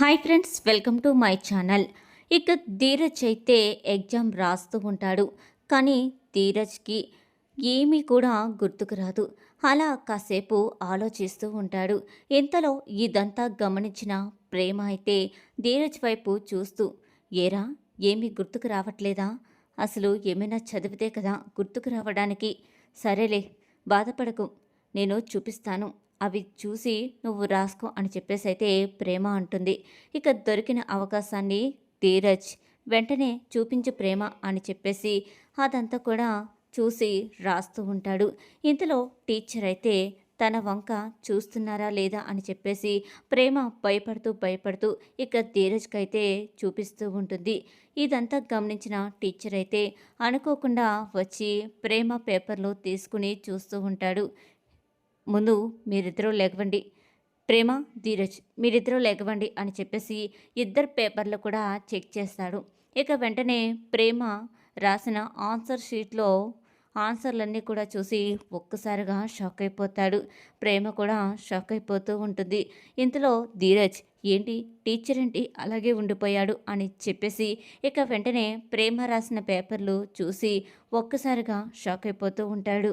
Hi friends, welcome to my channel. ఇక ధీరజ్ అయితే exam రాస్తూ ఉంటాడు. కానీ ధీరజ్కి ఏమీ కూడా గుర్తుకు రాదు. అలా కాసేపు ఆలోచిస్తూ ఉంటాడు. ఇంతలో ఇదంతా గమనించిన ప్రేమ అయితే ధీరజ్ వైపు చూస్తూ, ఏరా, ఏమీ గుర్తుకు రావట్లేదా? అసలు ఏమైనా చదివితే కదా గుర్తుకు రావడానికి. సరేలే, బాధపడకు, నేను చూపిస్తాను, అవి చూసి నువ్వు రాసుకో అని చెప్పేసైతే ప్రేమ అంటుంది. ఇక దొరికిన అవకాశాన్ని ధీరజ్ వెంటనే చూపించు ప్రేమ అని చెప్పేసి అదంతా కూడా చూసి రాస్తూ ఉంటాడు. ఇంతలో టీచర్ అయితే తన వంక చూస్తున్నారా లేదా అని చెప్పేసి ప్రేమ భయపడుతూ భయపడుతూ ఇక ధీరజ్కైతే చూపిస్తూ ఉంటుంది. ఇదంతా గమనించిన టీచర్ అయితే అనుకోకుండా వచ్చి ప్రేమ పేపర్లు తీసుకుని చూస్తూ ఉంటాడు. ముందు మీరిద్దరూ లెగవండి, ప్రేమ, ధీరజ్ మీరిద్దరూ లెగవండి అని చెప్పేసి ఇద్దరు పేపర్లు కూడా చెక్ చేస్తాడు. ఇక వెంటనే ప్రేమ రాసిన ఆన్సర్ షీట్లో ఆన్సర్లన్నీ కూడా చూసి ఒక్కసారిగా షాక్ అయిపోతాడు. ప్రేమ కూడా షాక్ అయిపోతూ ఉంటుంది. ఇంతలో ధీరజ్, ఏంటి టీచర్ ఏంటి అలాగే ఉండిపోయాడు అని చెప్పేసి ఇక వెంటనే ప్రేమ రాసిన పేపర్లు చూసి ఒక్కసారిగా షాక్ అయిపోతూ ఉంటాడు.